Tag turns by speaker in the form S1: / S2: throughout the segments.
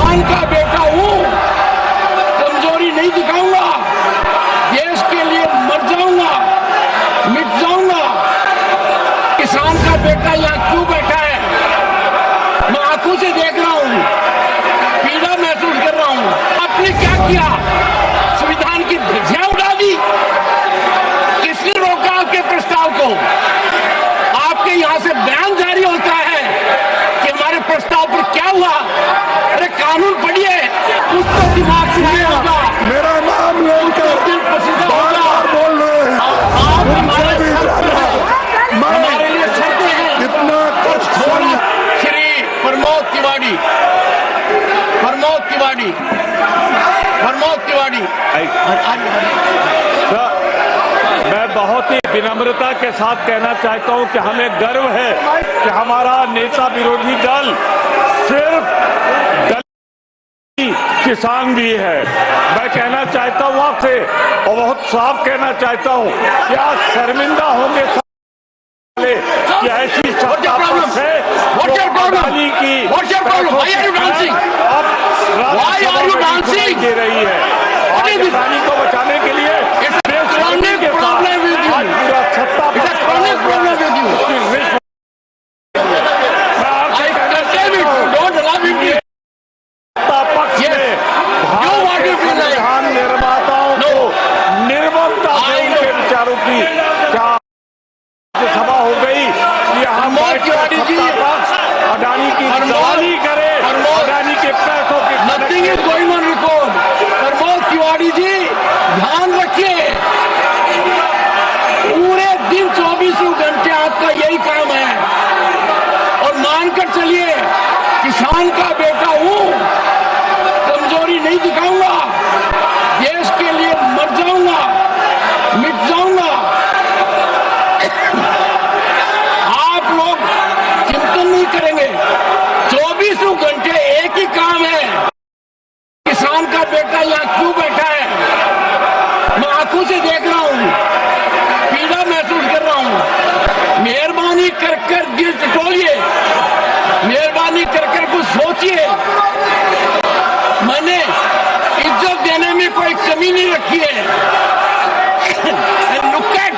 S1: किसान का बेटा हूं, कमजोरी नहीं दिखाऊंगा, देश के लिए मर जाऊंगा, मिट जाऊंगा। किसान का बेटा यहाँ क्यों बैठा है, मैं आंखों से देख रहा हूं, पीड़ा महसूस कर रहा हूं। आपने क्या किया, संविधान की ध्वजा उड़ा दी। किसने रोका आपके प्रस्ताव को? आपके यहां से बयान जारी होता है कि हमारे प्रस्ताव पर क्या हुआ। अरे कानून पढ़िए, उसको दिमाग से नहीं होगा।
S2: मेरा नाम लेकर बार-बार बोल रहे हैं।
S1: आप हमारे लिए शर्तें हैं।
S2: कितना कुछ
S1: श्री प्रमोद तिवारी
S3: मैं बहुत ही विनम्रता के साथ कहना चाहता हूं कि हमें गर्व है कि हमारा नेता विरोधी दल सिर्फ किसान भी है। मैं कहना चाहता हूं आपसे और बहुत साफ कहना चाहता हूं कि आज शर्मिंदा होंगे कि ऐसी सत्ता है अडानी की दे रही है। अडानी को बचाने के लिए पूरा सत्ता पक्ष में संविधान निर्माताओं को निर्ममता से उनके विचारों की सभा हो गई। यहाँ अडानी की दलाली करे, अडानी के पैसों की
S1: nothing is going on record. Pramod Tiwari ji ध्यान रखिए, पूरे दिन 24 घंटे आपका यही काम है और मानकर चलिए किसान का बेटा हूं, कमजोरी नहीं दिखाऊंगा, देश के लिए मर जाऊंगा, मिट जाऊंगा। आप लोग चिंतन नहीं करेंगे, 24 घंटे एक ही काम है। किसान का बेटा यहाँ क्यों बैठा है, मैं आंखों से देख रहा हूं, पीड़ा महसूस कर रहा हूं। मेहरबानी कर कर दिल टटोलिए, मेहरबानी कर कर कुछ सोचिए। मैंने इज्जत देने में कोई कमी नहीं रखी है। Look at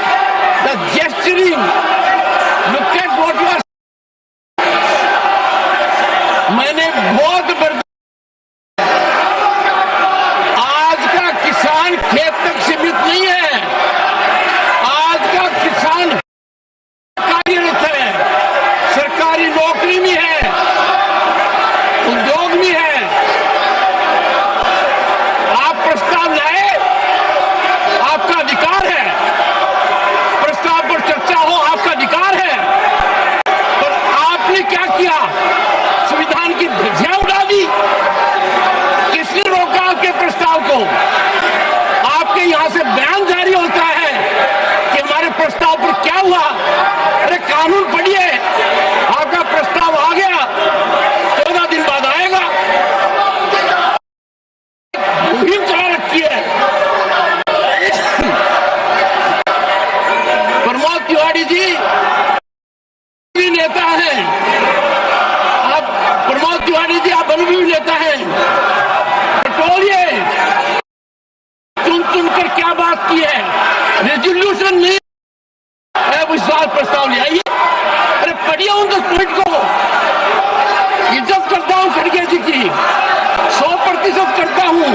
S1: the gesturing, look at what you are. मैंने बहुत आज का किसान खेत तक सीमित नहीं है। आज का किसान कार्यरत है, सरकारी नौकरी में है, उद्योग में है। आप प्रस्ताव लाए, आपका अधिकार है, प्रस्ताव पर चर्चा हो आपका अधिकार है, पर आपने क्या किया, संविधान की ध्वजा उड़ा दी। किसने रोका आपके प्रस्ताव को? आपके यहां से बयान जारी होता है कि हमारे प्रस्ताव पर क्या हुआ। अरे कानून पढ़िए, आपका प्रस्ताव आ गया, 14 दिन बाद आएगा। मुहिम चला रखी है। प्रमोद तिवारी जी भी नेता हैं, आप प्रमोद तिवारी जी आप अनुभवी नेता हैं। टटोलिए, चुन चुनकर क्या बात की है, रेजोल्यूशन नहीं विश्वास प्रस्ताव ले आइए। अरे पढ़िए उन 10 पॉइंट को। इज्जत करता हूं खड़गे जी की, 100% करता हूं,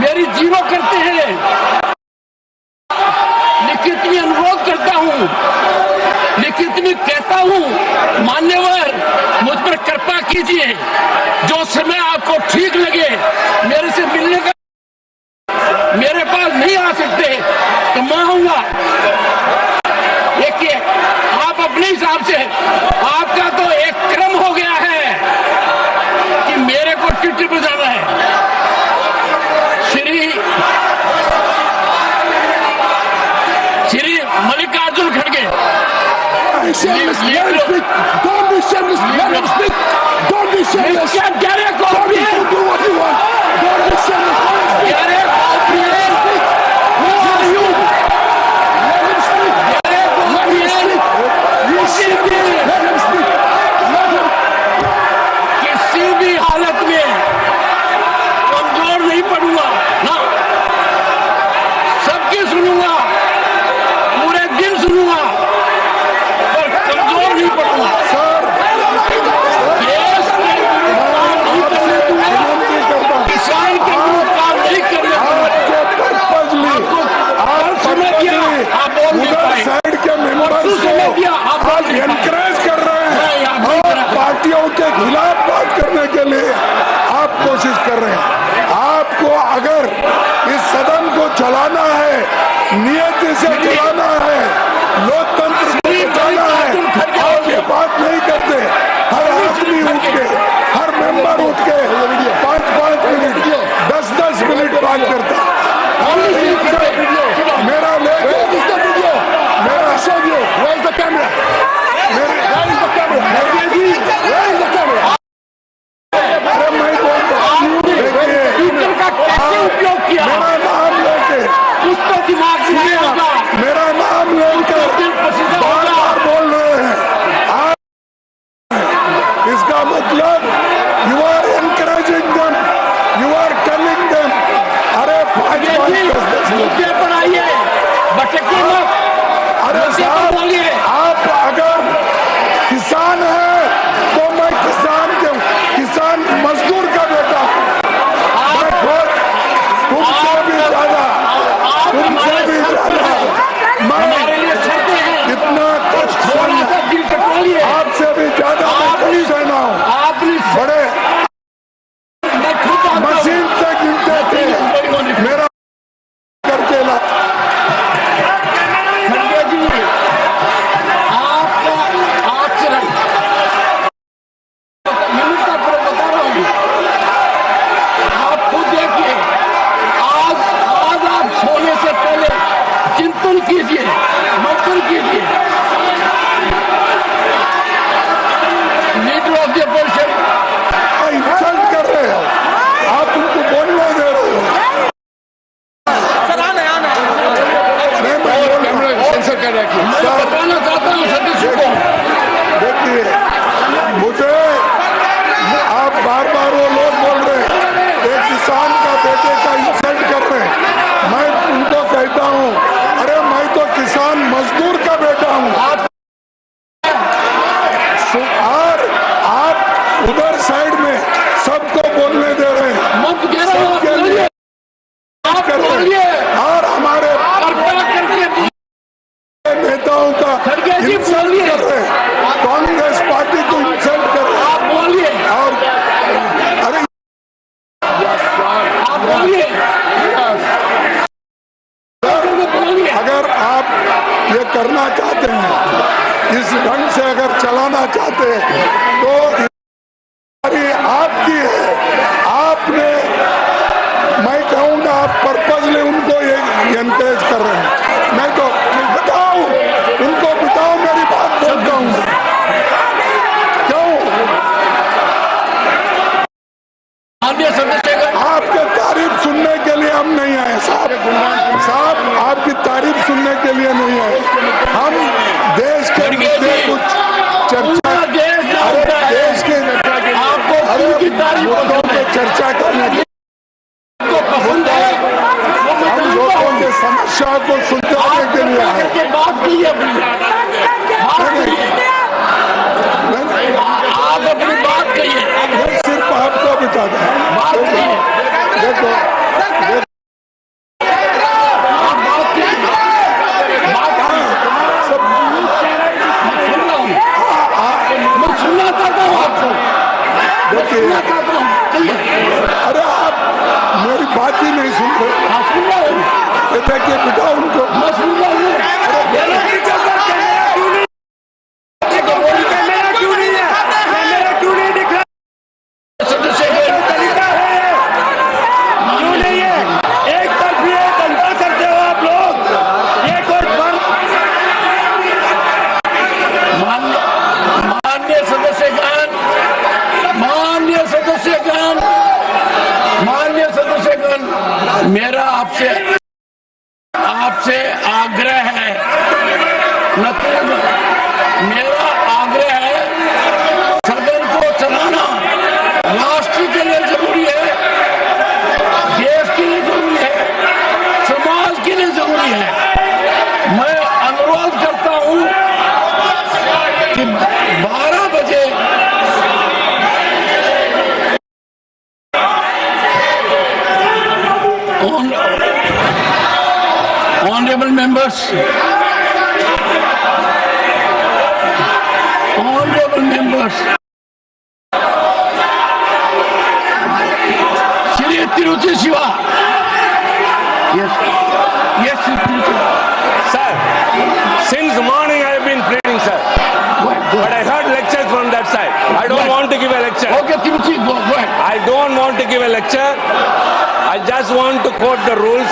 S1: मेरी जीरो करते हैं, लिखित में अनुरोध करता हूं, लिखित में कहता हूं, मान्यवर मुझ पर कृपा कीजिए, जो समय आपको ठीक लगे मेरे से मिलने का, मेरे पास नहीं आ सकते तो मैं आऊंगा। देखिए आप अपने हिसाब से, आपका तो एक क्रम हो गया है कि मेरे को चिट्ठी पर जाना है। श्री मल्लिकार्जुन खड़गे,
S2: Don't be shameless. Let him speak. Don't be shameless. Don't do what you want. Don't be shameless. Let him speak. Who are you? Let him speak. Let him speak.
S1: Let him speak. Let him. किसी भी हालत में
S2: के लिए आप कोशिश कर रहे हैं। आपको अगर इस सदन को चलाना है, नियति से चलाना है, लोकतंत्र को बचाना है, आप ये बात नहीं करते। हर आदमी उठ के, हर मेंबर उठ के 5-5 मिनट, 10-10 मिनट बात करता। मेरा लेके मेरा अरे मैं बोलता हूँ,
S1: कैसे उपयोग किया
S2: मेरा नाम लेके,
S1: कुछ तो दिमाग में आएगा।
S2: मेरा नाम लेकर बार बार बोल रहे हैं आप, इसका मतलब you are encouraging them, you are telling them. अरे 5-5
S1: मुद्दे पर आइए, भटकिए मत।
S2: अरे साहब,
S1: बोलिए।
S2: आप अगर किसान है तो मैं किसान मजदूर का बेटा हूं। मैं खुद तुमसे भी ज्यादा
S1: हमारे लिए छड़ते हैं।
S2: इतना कष्ट
S1: थोड़ा सा दिल से बोलिए।
S2: आपसे भी ज्यादा मैं कष्ट सहना हूं।
S1: आपने
S2: बड़े
S1: मैं खुद आता हूं।
S2: मशीन से गिनते थे, मेरा करके ला।
S1: खड़गे जी, आपका आचरण मिनट का पर बता रहा हूँ। आप खुद देखिए, आज आप सोने से पहले चिंतन कीजिए, मंथन कीजिए। Leader of the opposition
S2: insult कर रहे हो आप, उनको बोलने दे रहे हो।
S1: सेंसर कर रखिए। मैं बताना चाहता हूँ सदस्य को,
S2: देखिए मुझे आप बार बार वो लोग बोल रहे हैं एक किसान का बेटे का इंसल्ट कर रहे हैं। मैं उनको कहता हूँ, अरे मैं तो किसान मजदूर का बेटा हूँ। और आप उधर साइड में सबको बोलने दे रहे हैं,
S1: मत कह रहे हो,
S2: सबके लिए
S1: आप
S2: कर रहे
S1: बोलिए।
S2: हैं। और हमारे
S1: कृपया करके
S2: नेताओं का
S1: खड़गे जी
S2: इंसल्ट
S1: बोलिए।
S2: कर रहे हैं, कांग्रेस पार्टी को इंसल्ट कर रहे हैं।
S1: आप बोलिए।
S2: और अरे
S1: आप बोलिए। बोलिए।
S2: अगर आप ये करना चाहते हैं, इस ढंग से अगर चलाना चाहते हैं, तो आपकी है। आपने, मैं कहूँगा आप पर्पजली उनको ये एनकरेज कर रहे हैं। मैं तो बताओ, उनको बताओ, मेरी बात बोलता हूँ। क्यों?
S1: माननीय सदस्यगण,
S2: आपके तारीफ सुनने के लिए हम नहीं आए साहब, आपकी तारीफ सुनने के लिए नहीं आए। हम देश के मुद्दे कुछ चर्चा,
S1: पूरा देश जानता है।
S2: देश के
S1: आपको
S2: की तारीफ मुद्दों पे चर्चा करने के,
S1: आपको पसंद है, वो मैं
S2: हम
S1: जानता
S2: लोगों
S1: हूं।
S2: के समस्या को सुलझाने के लिए आए।
S1: करके बात कीजिए अपनी, बात कीजिए। आप अपनी बात कहिए,
S2: मैं सिर्फ आपको बताता हूँ।
S1: बात कहिए,
S2: देखो
S1: आप बात कीजिए, बात
S2: सब
S1: सुन रहा हूँ। मैं सुनना चाहता हूँ आपको,
S2: देखिए,
S1: सुनना चाहता हूँ। कहिए।
S2: अरे आप मेरी बात ही नहीं सुन रहे।
S1: हाँ, सुन रहा हूँ।
S2: ये देखिए, बताओ उनको।
S1: मैं सुन रहा हूँ। मेरा आपसे आग्रह है, मेरा आग्रह है, सदन को चलाना राष्ट्र के लिए जरूरी है, देश के लिए जरूरी है, समाज के लिए जरूरी है। मैं अनुरोध करता हूं कि 12 बजे Honorable members, Tiruchi Shiva. Yes. Yes, Tiruchi.
S3: Sir, since morning I have been pleading, sir.
S1: Go ahead, go
S3: But
S1: ahead.
S3: I heard lectures from that side. I don't
S1: Right.
S3: want to give a lecture.
S1: Okay, Tiruchi, go ahead.
S3: I don't want to give a lecture. I just want to quote the rules.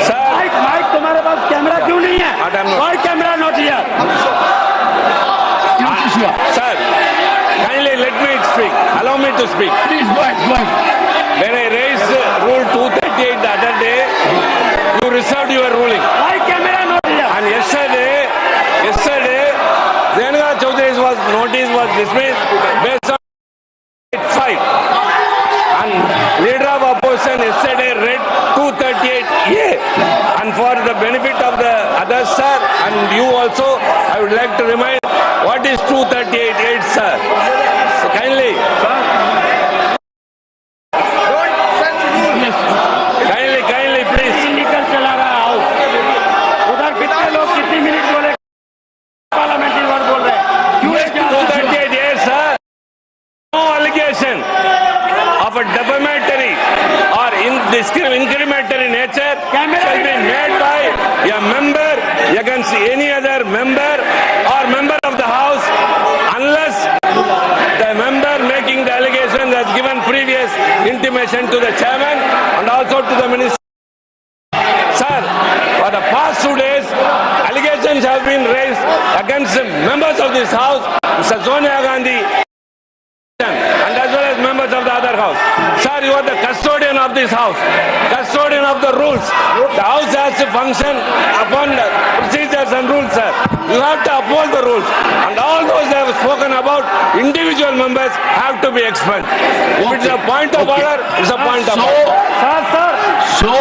S3: Sir,
S4: mic तुम्हारे पास camera क्यों नहीं है?
S3: Madam, no.
S4: Why camera not here?
S1: Tiruchi Shiva.
S3: sir, kindly let me speak. Allow me to speak.
S1: Please go ahead, go ahead.
S3: When I raised Rule 238 the other day, you reserved your ruling.
S4: Why camera not here?
S3: And yesterday, Renuka Chaudhary's notice was dismissed based on 5. And leader of opposition yesterday read 238A. And for the benefit of the others, sir, and you also, I would like to remind what is 238A, sir. So kindly,
S1: Yes.
S3: kindly, please.
S4: निकल चला रहा house. उधर कितने लोग कितनी minute बोले? Parliamentary word बोल रहे हैं. क्यों
S3: Yes,
S4: ऐसे
S3: 238A, sir. No allegation of a defamatory or incriminatory nature shall be made by a member against any other member or member of the House unless the member making the allegation has given previous intimation to the chairman and also to the minister. Sir, for the past 2 days, allegations have been raised against the members of this House, Mr. Sonia Gandhi, and as well as members of the other House. Sir, you are the custodian of this House, custodian of the rules. The House has to function upon the procedures and rules, sir. You have to uphold the rules. And all those I have spoken about, individual members have to be expelled. If it's a point of
S1: Okay.
S3: order, it's a point of
S1: So,
S3: order.
S1: so,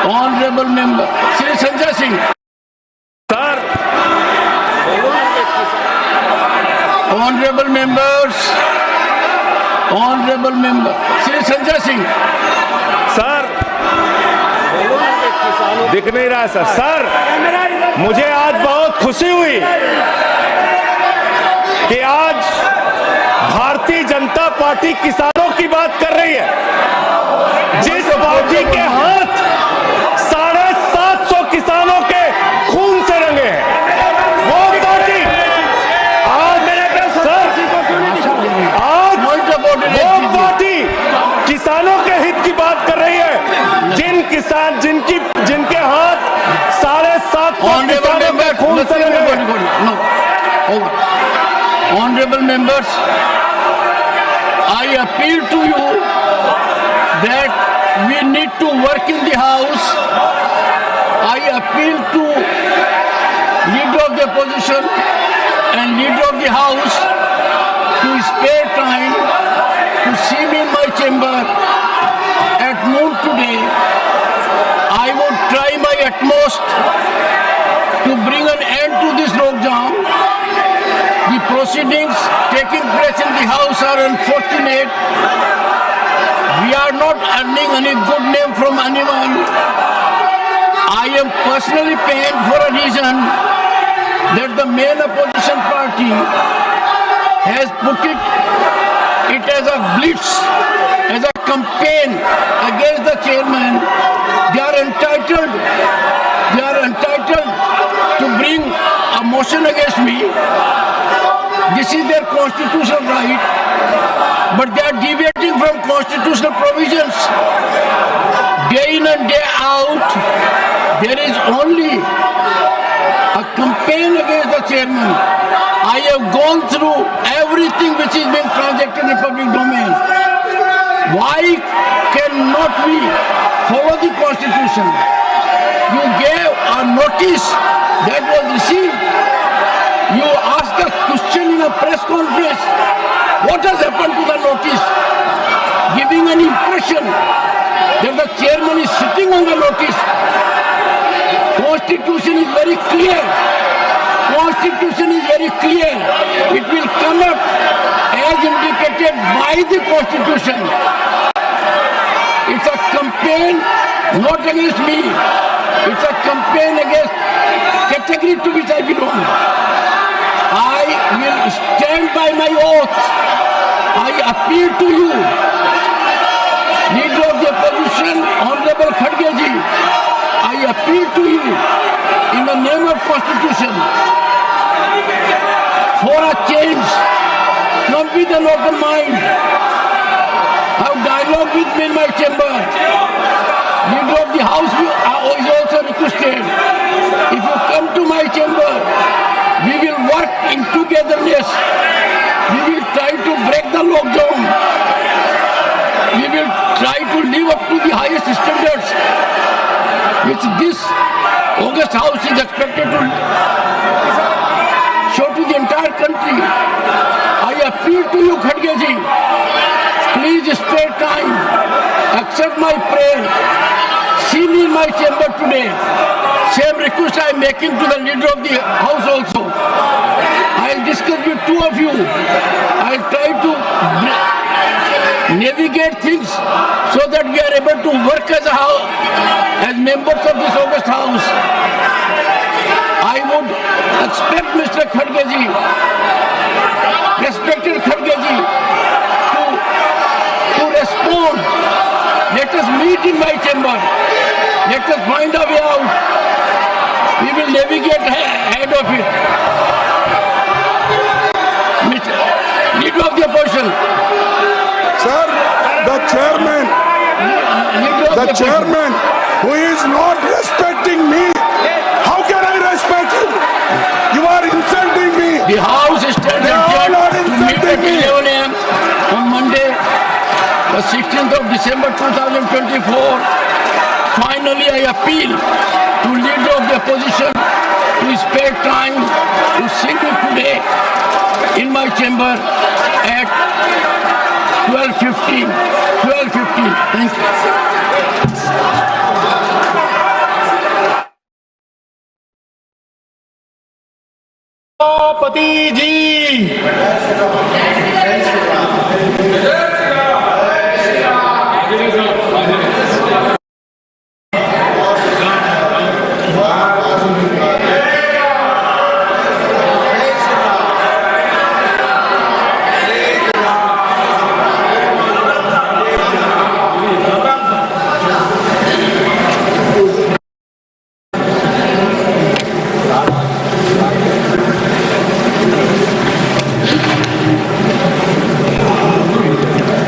S1: honorable members, Shri Sanjay Singh,
S3: Sir,
S1: honorable members, Shri Sanjay Singh.
S3: Sir दिख नहीं रहा sir. Sir, मुझे आज बहुत खुशी हुई कि आज भारतीय जनता पार्टी किसानों की बात कर रही है. जिस पार्टी के हाथ 750 किसानों के खून से रंगे हैं, वो पार्टी आज सर आज
S1: Point of order,
S3: वो पार्टी किसानों के हित की बात कर रही है. जिनके हाथ 750 किसानों के खून से रंगे हैं.
S1: No, over. Honorable members, I appeal to you that we need to work in the House. I appeal to leader of the opposition and leader of the House to spare time to see me in my chamber at noon today. I would try my utmost to bring an end to this lockdown. The proceedings taking place in the House are unfortunate. We are not earning any good name from anyone. I am personally pained for a reason that the main opposition party has put it as a blitz, as a campaign against the chairman. They are entitled to bring a motion against me. This is their constitutional right, but they are deviating from constitutional provisions. Day in and day out, there is only a campaign against the chairman. I have gone through everything which is being transacted in the public domain. Why cannot we follow the constitution? You gave a notice that was received. You asked a question in a press conference. What has happened to the notice? Giving an impression that the chairman is sitting on the notice. Constitution is very clear. It will come up as indicated by the Constitution. It's a campaign not against me. It's a campaign against category to which I belong. I will stand by my oath. I appeal to you, Leader of the Opposition, Honorable Khadge ji. I appeal to you in the name of Constitution for a change. Come with an open mind. Have dialogue with me in my chamber. Leader of the House is also requested. If you come to my chamber, we will work in togetherness. We will try to break the lockdown. We will try to live up to the highest standards which this August House is expected to show to the entire country. I appeal to you, Khadge ji, please spare time, accept my prayer, see me in my chamber today. Same request I am making to the Leader of the House also. I will discuss with two of you. I will try to navigate things so that we are able to work as members of this August House. I would expect Mr. Khadge ji, respected Khadge ji, to respond. Let us meet in my chamber. Let us find a way out. We will navigate ahead of it. Mr. Leader of the Opposition.
S2: Sir, the chairman who is not respecting me, how can I respect him? You are insulting me.
S1: The House is standing to meet at 11 a.m. on Monday, the 16th of December 2024. Finally, I appeal to Leader of the Opposition to spare time to see me today in my chamber at 12:15. Thank you.
S4: पति जी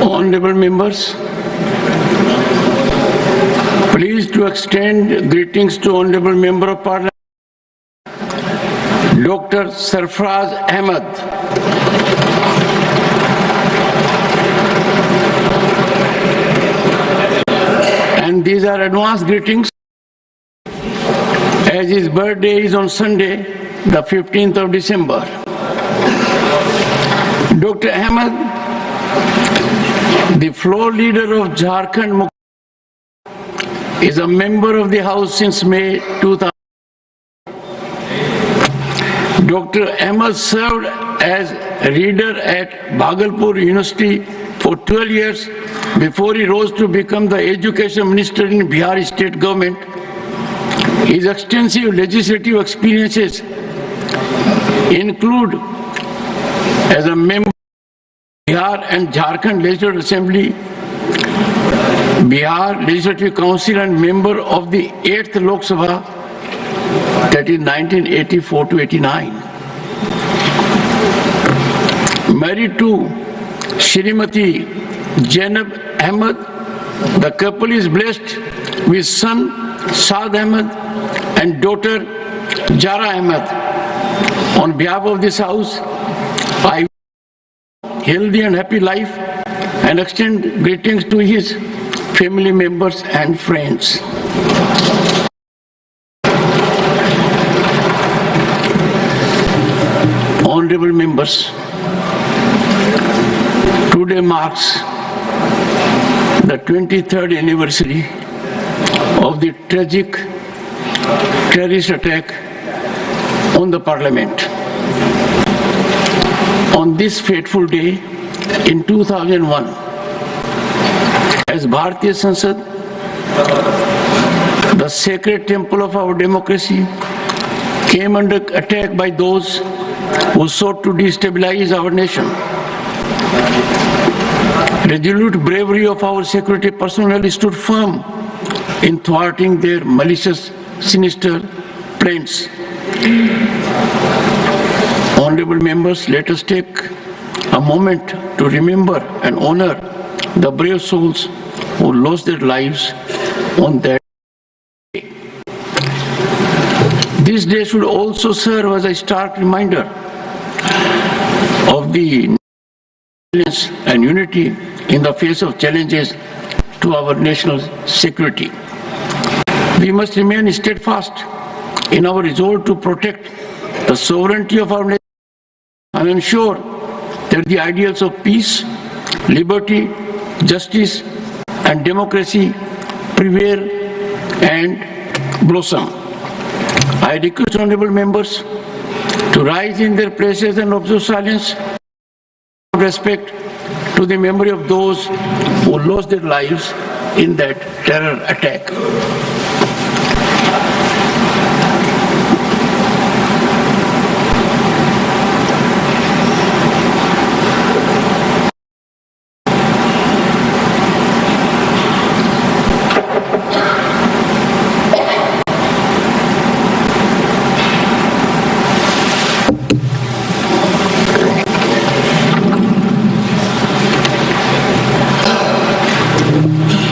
S1: Honorable members, pleased to extend greetings to Honorable Member of Parliament, Dr. Sarfraz Ahmed. And these are advanced greetings, as his birthday is on Sunday, the 15th of December. Dr. Ahmed, the floor leader of Jharkhand, is a member of the House since May 2000. Dr. Ahmed served as reader at Bhagalpur University for 12 years before he rose to become the Education Minister in Bihar State Government. His extensive legislative experiences include as a member Bihar and Jharkhand Legislative Assembly, Bihar Legislative Council and member of the 8th Lok Sabha, that is 1984 to 89. Married to Shrimati Zainab Ahmed, the couple is blessed with son Saad Ahmed and daughter Jara Ahmed. On behalf of this House, I healthy and happy life and extend greetings to his family members and friends. Honorable members, today marks the 23rd anniversary of the tragic terrorist attack on the Parliament. On this fateful day in 2001, as Bharatiya Sansad, the sacred temple of our democracy, came under attack by those who sought to destabilize our nation. Resolute bravery of our security personnel stood firm in thwarting their malicious, sinister plans. Honorable members, let us take a moment to remember and honor the brave souls who lost their lives on that day. This day should also serve as a stark reminder of the resilience and unity in the face of challenges to our national security. We must remain steadfast in our resolve to protect the sovereignty of our nation and ensure that the ideals of peace, liberty, justice, and democracy prevail and blossom. I request honorable members to rise in their places and observe silence with respect to the memory of those who lost their lives in that terror attack.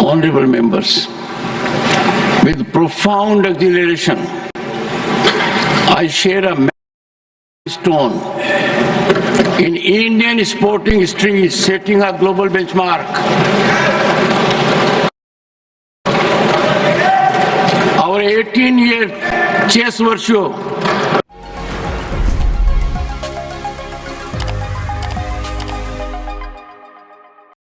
S1: Honorable members, with profound exhilaration, I share a milestone in Indian sporting history, setting a global benchmark. Our 18-year chess virtue